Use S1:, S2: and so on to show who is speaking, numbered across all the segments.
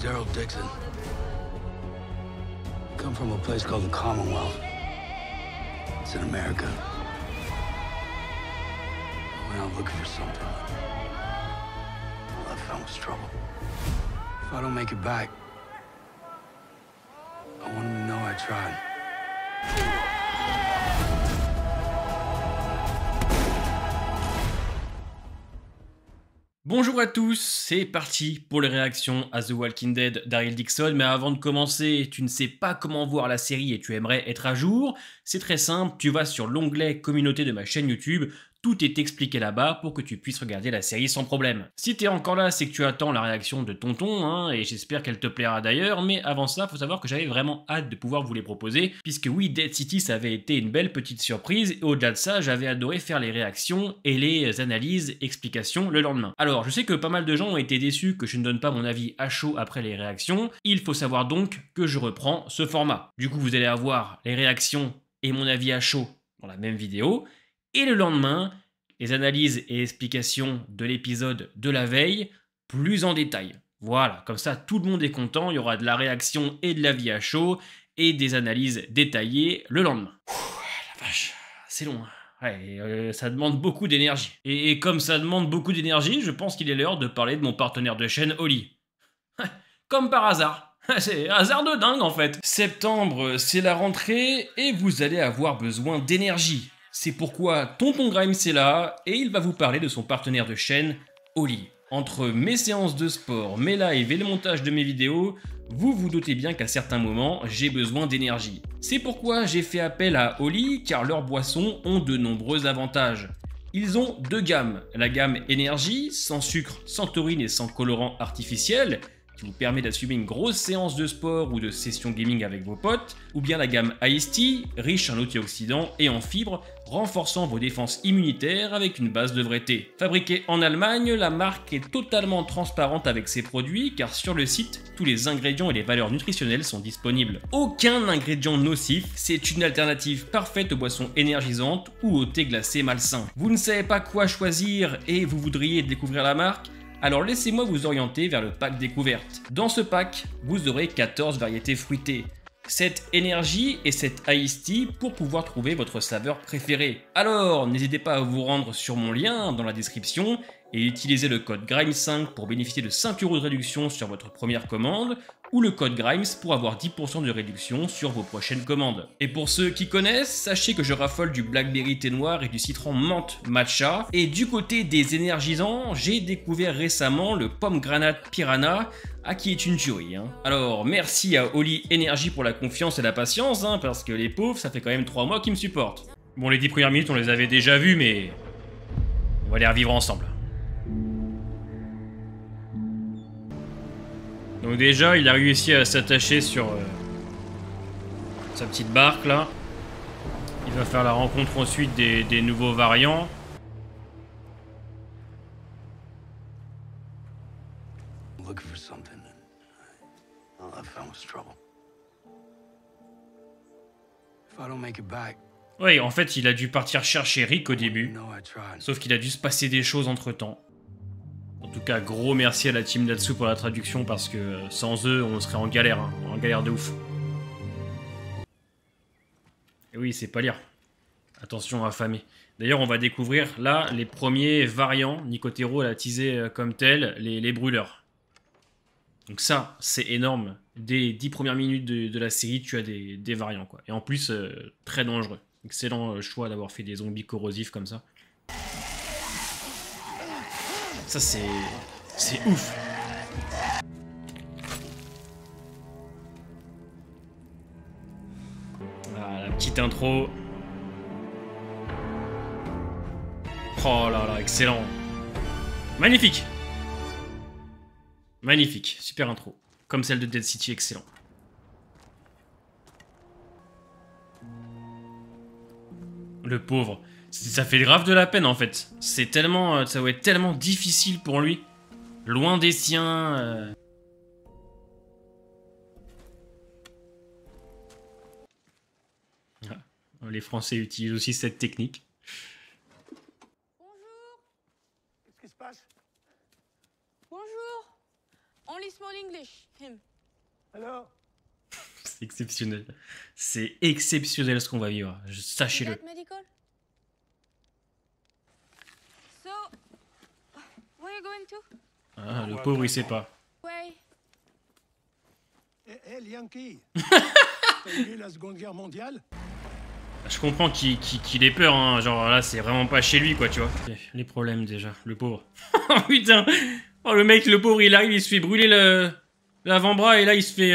S1: Daryl Dixon. Come from a place called the Commonwealth. It's in America. I went out looking for something. All I found was trouble. If I don't make it back, I want them to know I tried.
S2: Bonjour à tous, c'est parti pour les réactions à The Walking Dead Daryl Dixon. Mais avant de commencer, tu ne sais pas comment voir la série et tu aimerais être à jour? C'est très simple, tu vas sur l'onglet communauté de ma chaîne YouTube. Tout est expliqué là-bas pour que tu puisses regarder la série sans problème. Si t'es encore là, c'est que tu attends la réaction de Tonton, hein, et j'espère qu'elle te plaira d'ailleurs, mais avant ça, faut savoir que j'avais vraiment hâte de pouvoir vous les proposer, puisque oui, Dead City, ça avait été une belle petite surprise, et au-delà de ça, j'avais adoré faire les réactions et les analyses, explications le lendemain. Alors, je sais que pas mal de gens ont été déçus que je ne donne pas mon avis à chaud après les réactions, il faut savoir donc que je reprends ce format. Du coup, vous allez avoir les réactions et mon avis à chaud dans la même vidéo, et le lendemain, les analyses et explications de l'épisode de la veille, plus en détail. Voilà, comme ça tout le monde est content, il y aura de la réaction et de l'avis à chaud, et des analyses détaillées le lendemain. La vache, c'est long. Ouais, ça demande beaucoup d'énergie. Et comme ça demande beaucoup d'énergie, je pense qu'il est l'heure de parler de mon partenaire de chaîne, Oli. Comme par hasard. C'est hasard de dingue en fait. Septembre, c'est la rentrée et vous allez avoir besoin d'énergie. C'est pourquoi Tonton Grimes est là et il va vous parler de son partenaire de chaîne, Oli. Entre mes séances de sport, mes lives et le montage de mes vidéos, vous vous doutez bien qu'à certains moments, j'ai besoin d'énergie. C'est pourquoi j'ai fait appel à Oli car leurs boissons ont de nombreux avantages. Ils ont deux gammes, la gamme énergie, sans sucre, sans taurine et sans colorant artificiel, qui vous permet d'assumer une grosse séance de sport ou de session gaming avec vos potes, ou bien la gamme Iced Tea, riche en antioxydants et en fibres, renforçant vos défenses immunitaires avec une base de vrai thé. Fabriquée en Allemagne, la marque est totalement transparente avec ses produits car sur le site, tous les ingrédients et les valeurs nutritionnelles sont disponibles. Aucun ingrédient nocif, c'est une alternative parfaite aux boissons énergisantes ou au thé glacé malsain. Vous ne savez pas quoi choisir et vous voudriez découvrir la marque? Alors laissez-moi vous orienter vers le pack découverte. Dans ce pack, vous aurez 14 variétés fruitées, cette énergie et cette iced tea pour pouvoir trouver votre saveur préférée. Alors n'hésitez pas à vous rendre sur mon lien dans la description et utiliser le code GRIMES5 pour bénéficier de 5 € de réduction sur votre première commande ou le code GRIMES pour avoir 10% de réduction sur vos prochaines commandes. Et pour ceux qui connaissent, sachez que je raffole du blackberry thé noir et du citron menthe matcha. Et du côté des énergisants, j'ai découvert récemment le pomme granate piranha, qui est une tuerie. Alors merci à Oli Energy pour la confiance et la patience, parce que les pauvres, ça fait quand même 3 mois qu'ils me supportent. Bon, les 10 premières minutes, on les avait déjà vues, mais on va les revivre ensemble. Donc déjà, il a réussi à s'attacher sur sa petite barque là. Il va faire la rencontre ensuite des nouveaux variants.
S1: Looking for something. All I found was trouble. If I don't make it back,
S2: Oui, en fait, il a dû partir chercher Rick au début.
S1: know I tried.
S2: Sauf qu'il a dû se passer des choses entre temps. En tout cas, gros merci à la team Natsu pour la traduction parce que sans eux, on serait en galère, en galère de ouf. Et oui, c'est pas lire. Attention, affamé. D'ailleurs, on va découvrir là les premiers variants. Nicotero l'a teasé comme tel, les brûleurs. Donc ça, c'est énorme. Dès 10 premières minutes de la série, tu as des variants, quoi. Et en plus, très dangereux. Excellent choix d'avoir fait des zombies corrosifs comme ça. Ça, c'est ouf. Voilà, la petite intro. Oh là là, excellent. Magnifique. Magnifique, super intro. Comme celle de Dead City, excellent. Le pauvre. Ça fait grave de la peine en fait. C'est tellement, ça va être tellement difficile pour lui. Loin des siens. Ah, les Français utilisent aussi cette technique.
S3: Bonjour. Qu'est-ce qui se passe? Bonjour. Only small English, him.
S4: Alors?
S2: C'est exceptionnel. C'est exceptionnel ce qu'on va vivre. Sachez-le.
S3: That medical? So, where are you going to?
S2: Ah, le pauvre, il sait pas.
S3: Way.
S4: Hé, Yankee. T'as vu la Seconde Guerre mondiale?
S2: Je comprends qu'il ait peur, hein. Genre là, c'est vraiment pas chez lui, quoi, tu vois. Les problèmes déjà, le pauvre. Oh putain. Oh, le mec, le pauvre, il arrive, il se fait brûler l'avant-bras et là, il se fait.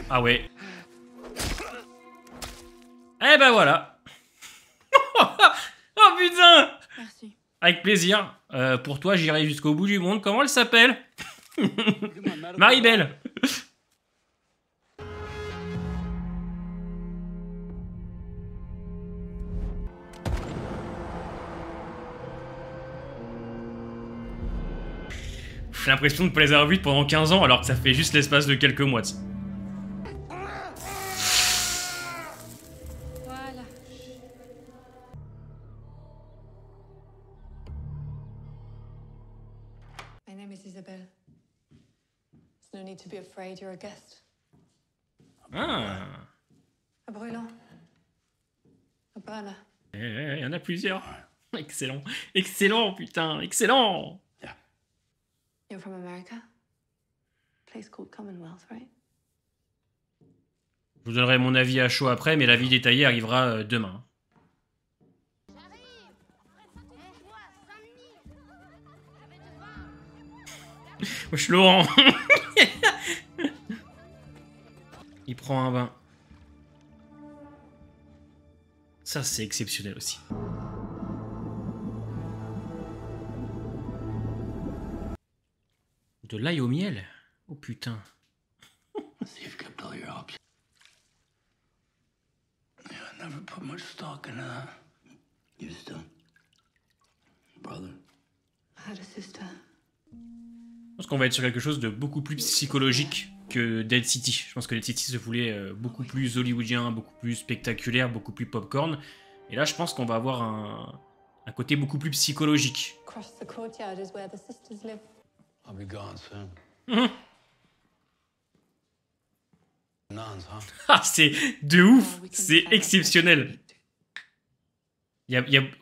S2: Ah ouais. Eh ben voilà. Oh putain.
S3: Merci.
S2: Avec plaisir. Pour toi, j'irai jusqu'au bout du monde. Comment elle s'appelle? Maribel. J'ai l'impression de ne pas les avoir vus pendant 15 ans alors que ça fait juste l'espace de quelques mois.
S3: Voilà.
S5: My name is Isabelle. There's no need to be afraid, you're a guest.
S2: Ah.
S5: A brûlant. A burner.
S2: Il y en a plusieurs. Excellent. Excellent, putain. Excellent.
S5: You're from America? Place called Commonwealth, right?
S2: Je vous donnerai mon avis à chaud après, mais l'avis détaillé arrivera demain. Wesh Laurent. Il prend un bain. Ça, c'est exceptionnel aussi. De l'ail au miel? Oh putain.
S1: See, you've kept all your options. Yeah, I never put much stock in that. Used to. Brother.
S5: I had a sister.
S2: Je pense qu'on va être sur quelque chose de beaucoup plus psychologique que Dead City. Je pense que Dead City se voulait beaucoup plus hollywoodien, beaucoup plus spectaculaire, beaucoup plus popcorn. Et là, je pense qu'on va avoir un côté beaucoup plus psychologique.
S5: Across the courtyard is where the sisters live.
S1: I'll be gone soon.
S2: Mhm.
S1: Nuns, huh?
S2: Ah, c'est de ouf. C'est exceptionnel.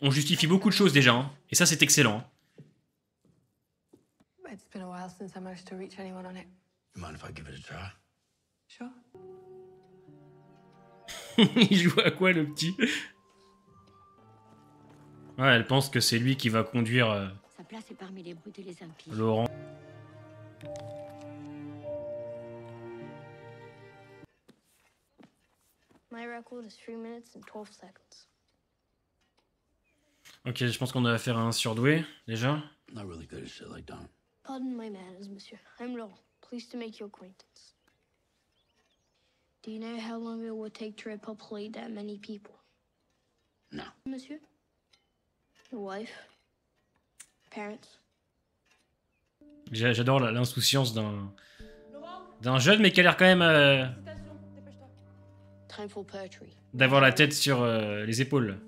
S2: On justifie beaucoup de choses déjà. Hein. Et ça, c'est excellent. Hein.
S5: It's been a while since I managed to reach anyone on it.
S1: You mind if I give it a try?
S5: Sure.
S2: Il joue à quoi, le petit? Ouais, elle pense que c'est lui qui va conduire
S6: Sa place est parmi les brutes et les impies.
S2: Laurent.
S7: My record is 3 minutes and 12 seconds.
S2: Ok, je pense qu'on a affaire à un surdoué, déjà.
S1: Not really good at shit like that.
S7: Pardon my manners, monsieur. I'm Laurent. Pleased to make your acquaintance. Do you know how long it would take to repopulate that many people?
S1: No.
S7: Monsieur? Your wife? Parents?
S2: J'adore l'insouciance d'un jeune, mais qui a l'air quand même
S7: Time for poetry.
S2: d'avoir la tête sur les épaules.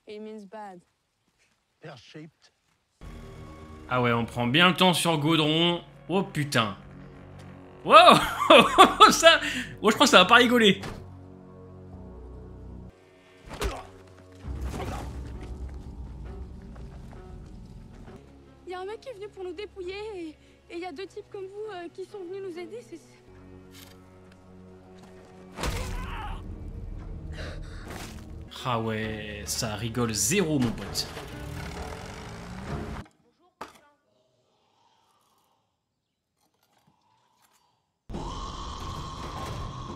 S3: It means bad.
S4: Pear-shaped.
S2: Ah ouais, on prend bien le temps sur Gaudron. Oh putain. Wow. Ça... Oh, je crois que ça va pas rigoler.
S3: Il y a un mec qui est venu pour nous dépouiller et il y a 2 types comme vous qui sont venus nous aider.
S2: Ah ouais, ça rigole zéro, mon pote.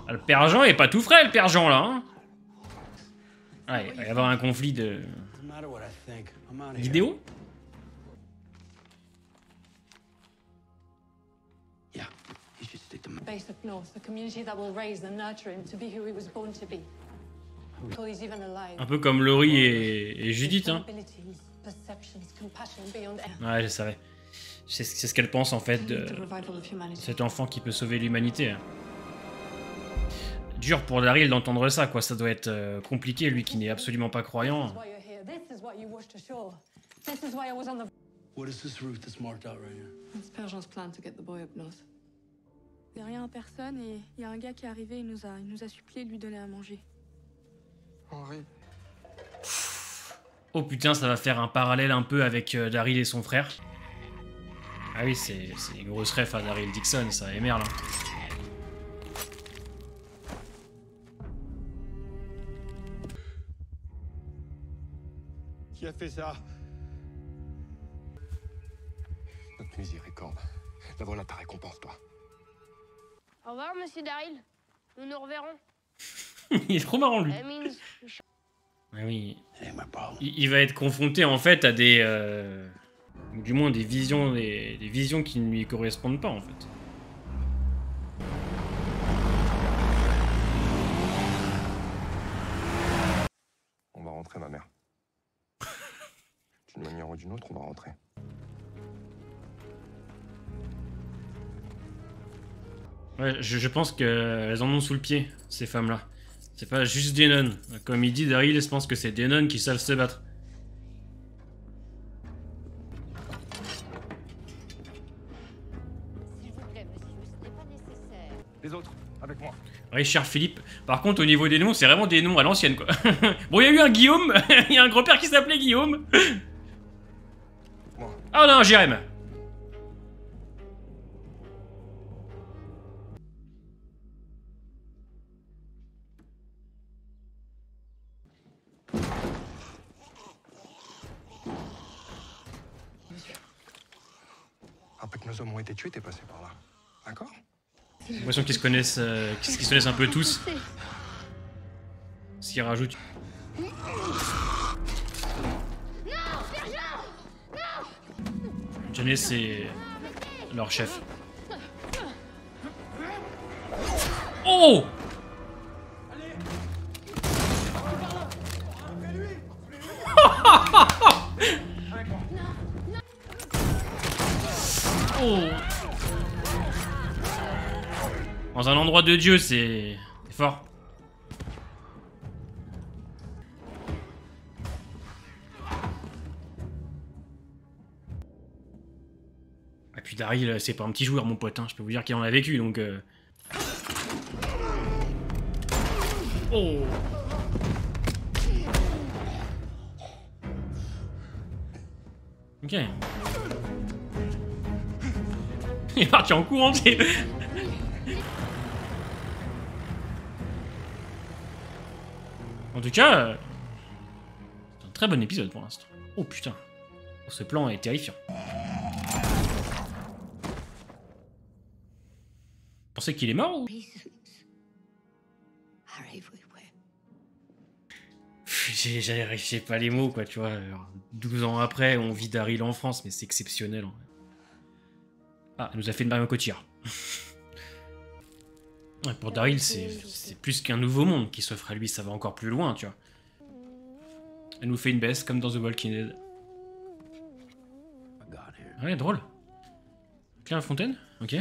S2: Ah, le père Jean est pas tout frais, le père Jean, là. Hein. Ah, il va y avoir un conflit de...
S1: No matter what I think, I'm out of here.
S2: vidéo.
S1: Yeah, he should stick to my...
S5: Base up north, a community that will raise and nurture him to be who he was born to be. Till he's even alive.
S2: Un peu comme Laurie et Judith, hein.
S5: Abilities, perceptions, compassion beyond
S2: Ouais, je savais. C'est ce qu'elle pense, en fait, de
S5: the revival of humanity.
S2: cet enfant qui peut sauver l'humanité. Dur pour Daryl d'entendre ça, quoi. Ça doit être compliqué, lui qui n'est absolument pas croyant.
S5: This is why you're here. This is what you wish to show. This is why I was on the...
S1: What is this route that's marked out right here?
S5: It's Perjean's plan to get the boy up north.
S3: Il n'y a rien à personne et il y a un gars qui est arrivé, il nous a supplié de lui donner à manger.
S8: Henri.
S2: Oh putain, ça va faire un parallèle un peu avec Daryl et son frère. Ah oui, c'est une grosse ref à Daryl Dixon, ça, et merde.
S4: Qui a fait ça?
S8: Notre miséricorde. La voilà ta récompense, toi.
S7: Au revoir, monsieur Daryl. Nous nous reverrons.
S2: Il est trop marrant, lui.
S7: That means
S2: Ah oui.
S1: It ain't my problem.
S2: Il va être confronté, en fait, à des... du moins des visions qui ne lui correspondent pas, en fait.
S8: On va rentrer, ma mère. D'une manière ou d'une autre, on va rentrer.
S2: Ouais, je pense qu'elles en ont sous le pied, ces femmes-là. C'est pas juste des nonnes. Comme il dit, Daryl, je pense que c'est des nonnes qui savent se battre.
S6: S'il vous plaît, monsieur, ce n'est pas nécessaire.
S8: Les autres, avec moi.
S2: Oui, cher Philippe. Par contre, au niveau des noms, c'est vraiment des noms à l'ancienne, quoi. Bon, il y a eu un Guillaume. Il y a un grand-père qui s'appelait Guillaume.
S8: Moi.
S2: Ah non, Jérém.
S8: Après que nos hommes ont été tués, t'es passé par là. D'accord?
S2: J'ai l'impression qu'ils se connaissent, qu'ils se connaissent un peu tous. Ce qui rajoute. Johnny, c'est leur chef. Oh! Oh! Dans un endroit de Dieu, c'est fort. Et puis Daryl, c'est pas un petit joueur, mon pote, hein. Je peux vous dire qu'il en a vécu, donc... Oh! Ok. Il est parti en courant, c'est... En tout cas, c'est un très bon épisode pour l'instant. Oh putain. Ce plan est terrifiant. Vous pensez qu'il est mort ou... J'ai pas les mots, quoi, tu vois. Alors, 12 ans après, on vit Daryl en France, mais c'est exceptionnel. En vrai. Ah, elle nous a fait une Marion Cotillard. Ouais, pour Daryl, c'est plus qu'un nouveau monde qui s'offre à lui, ça va encore plus loin, tu vois. Elle nous fait une baisse, comme dans The Walking Dead. Ouais, drôle. Claire Fontaine, ok.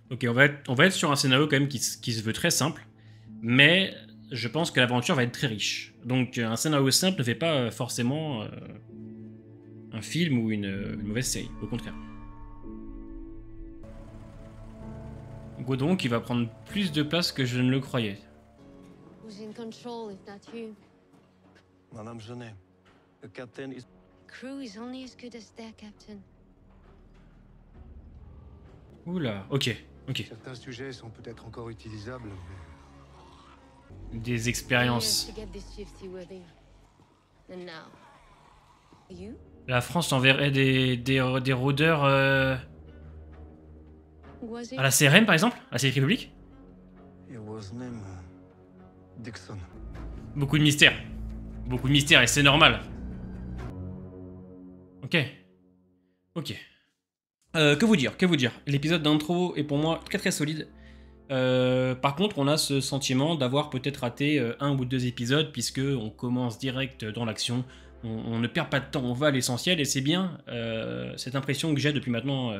S2: Ok, on va être sur un scénario quand même qui se veut très simple, mais je pense que l'aventure va être très riche. Donc un scénario simple ne fait pas forcément un film ou une mauvaise série, au contraire. Godon qui va prendre plus de place que je ne le croyais.
S6: Who's in control if not you?
S4: Madame Genet, the captain is...
S6: Crew is only as good as their captain.
S2: Oula, ok.
S8: Certains sujets sont peut-être encore utilisables, mais...
S2: Des expériences.
S6: To get this shift seaworthy. And now, you?
S2: La France enverrait des rôdeurs
S6: Was it?
S2: à la CRM par exemple, à la Sécurité publique.
S8: It was name Dixon.
S2: Beaucoup de mystères. Beaucoup de mystères et c'est normal. Ok. Que vous dire? L'épisode d'intro est pour moi très solide. Par contre, on a ce sentiment d'avoir peut-être raté un ou deux épisodes puisque on commence direct dans l'action. On ne perd pas de temps, on va à l'essentiel et c'est bien cette impression que j'ai depuis maintenant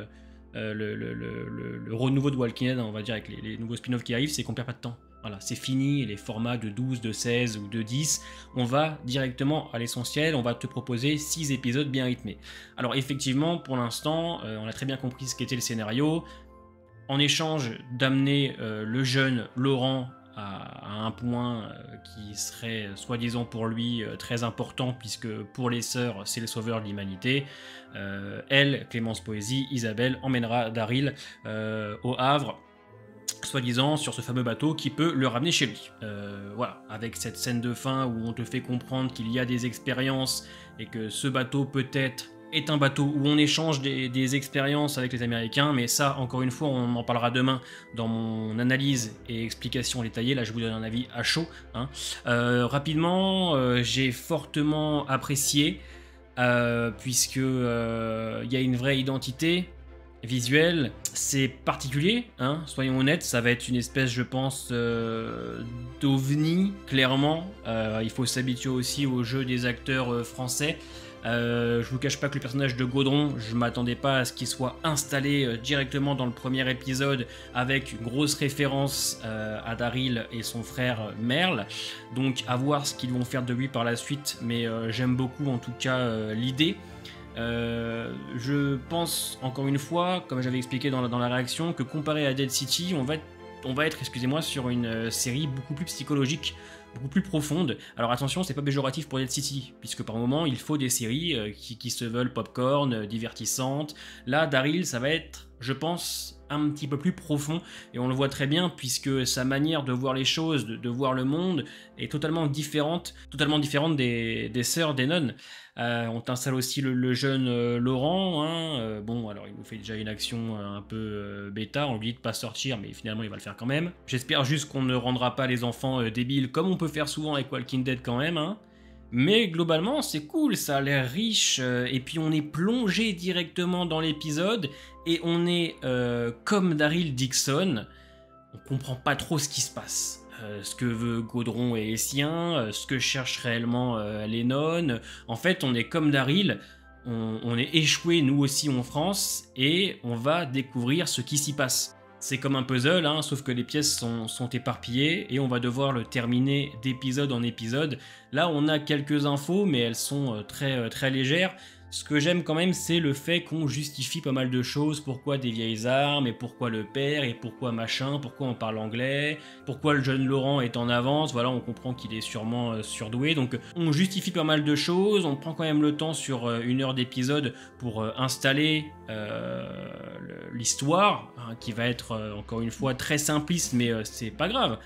S2: le renouveau de Walking Dead, on va dire, avec les nouveaux spin-offs qui arrivent, c'est qu'on perd pas de temps. Voilà, c'est fini, les formats de 12, de 16 ou de 10, on va directement à l'essentiel, on va te proposer 6 épisodes bien rythmés. Alors effectivement, pour l'instant, on a très bien compris ce qu'était le scénario. En échange d'amener le jeune Laurent à un point qui serait soi-disant pour lui très important, puisque pour les sœurs, c'est le sauveur de l'humanité. Elle, Clémence Poésy, Isabelle, emmènera Daryl au Havre, soi-disant sur ce fameux bateau qui peut le ramener chez lui. Voilà, avec cette scène de fin où on te fait comprendre qu'il y a des expériences et que ce bateau peut-être est un bateau où on échange des expériences avec les Américains, mais ça, encore une fois, on en parlera demain dans mon analyse et explication détaillée. Là, je vous donne un avis à chaud. Hein. Rapidement, j'ai fortement apprécié, puisque il y a une vraie identité visuelle. C'est particulier, hein, soyons honnêtes, ça va être une espèce, je pense, d'ovni, clairement. Il faut s'habituer aussi au jeu des acteurs français. Je vous cache pas que le personnage de Gaudron, je m'attendais pas à ce qu'il soit installé directement dans le premier épisode avec une grosse référence à Daryl et son frère Merle, donc à voir ce qu'ils vont faire de lui par la suite, mais j'aime beaucoup en tout cas l'idée. Je pense encore une fois, comme j'avais expliqué dans la réaction, que comparé à Dead City, on va être, excusez-moi, sur une série beaucoup plus psychologique, beaucoup plus profonde. Alors attention, c'est pas péjoratif pour Dead City, puisque par moment il faut des séries qui se veulent popcorn, divertissantes. Là, Daryl, ça va être, je pense, un petit peu plus profond, et on le voit très bien, puisque sa manière de voir les choses, de voir le monde, est totalement différente des sœurs des nonnes. On t'installe aussi le jeune Laurent, hein, bon, alors il nous fait déjà une action un peu bêta, on lui dit de pas sortir, mais finalement il va le faire quand même. J'espère juste qu'on ne rendra pas les enfants débiles, comme on peut faire souvent avec Walking Dead quand même, hein. Mais globalement c'est cool, ça a l'air riche, et puis on est plongé directement dans l'épisode, et on est comme Daryl Dixon, on comprend pas trop ce qui se passe. Ce que veut Gaudron et les siens, ce que cherchent réellement les nonnes. En fait, on est comme Daryl, on est échoué nous aussi en France, et on va découvrir ce qui s'y passe. C'est comme un puzzle, hein, sauf que les pièces sont éparpillées, et on va devoir le terminer d'épisode en épisode. Là, on a quelques infos, mais elles sont très légères. Ce que j'aime quand même, c'est le fait qu'on justifie pas mal de choses. Pourquoi des vieilles armes, et pourquoi le père, et pourquoi machin, pourquoi on parle anglais, pourquoi le jeune Laurent est en avance. Voilà, on comprend qu'il est sûrement surdoué. Donc on justifie pas mal de choses, on prend quand même le temps sur 1 heure d'épisode pour installer l'histoire, hein, qui va être encore une fois très simpliste, mais c'est pas grave.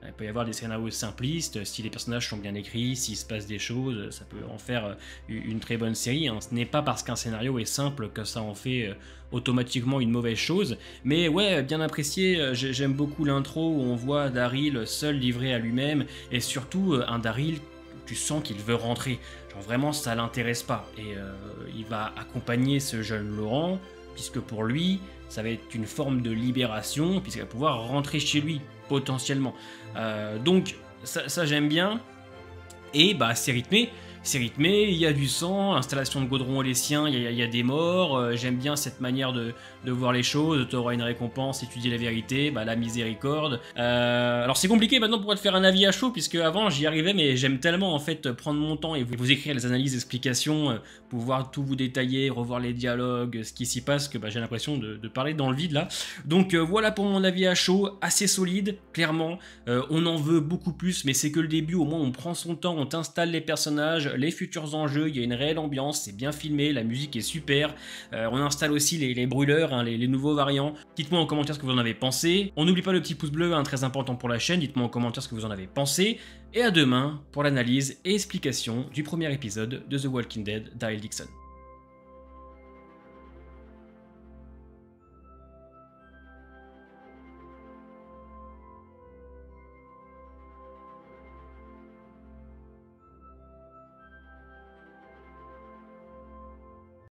S2: Il peut y avoir des scénarios simplistes, si les personnages sont bien écrits, s'il se passe des choses, ça peut en faire une très bonne série. Hein. Ce n'est pas parce qu'un scénario est simple que ça en fait automatiquement une mauvaise chose. Mais ouais, bien apprécié, j'aime beaucoup l'intro où on voit Daryl seul livré à lui-même, et surtout un Daryl, tu sens qu'il veut rentrer. Genre vraiment, ça l'intéresse pas. Et il va accompagner ce jeune Laurent, puisque pour lui, ça va être une forme de libération, puisqu'il va pouvoir rentrer chez lui, potentiellement. Donc ça j'aime bien, et bah c'est rythmé, il y a du sang, installation de Gaudron et les siens, il y a des morts, j'aime bien cette manière de voir les choses, tu auras une récompense si tu dis la vérité, bah la miséricorde. Alors c'est compliqué maintenant pour te faire un avis à chaud, puisque avant j'y arrivais, mais j'aime tellement en fait prendre mon temps et vous écrire les analyses, explications, pouvoir tout vous détailler, revoir les dialogues, ce qui s'y passe, que bah, j'ai l'impression de parler dans le vide là. Donc voilà pour mon avis à chaud, assez solide, clairement, on en veut beaucoup plus, mais c'est que le début, au moins on prend son temps, on t'installe les personnages, les futurs enjeux, il y a une réelle ambiance, c'est bien filmé, la musique est super, on installe aussi les brûleurs, hein, les nouveaux variants. Dites-moi en commentaire ce que vous en avez pensé, on n'oublie pas le petit pouce bleu, hein, très important pour la chaîne, dites-moi en commentaire ce que vous en avez pensé, et à demain pour l'analyse et explication du premier épisode de The Walking Dead d'Daryl Dixon.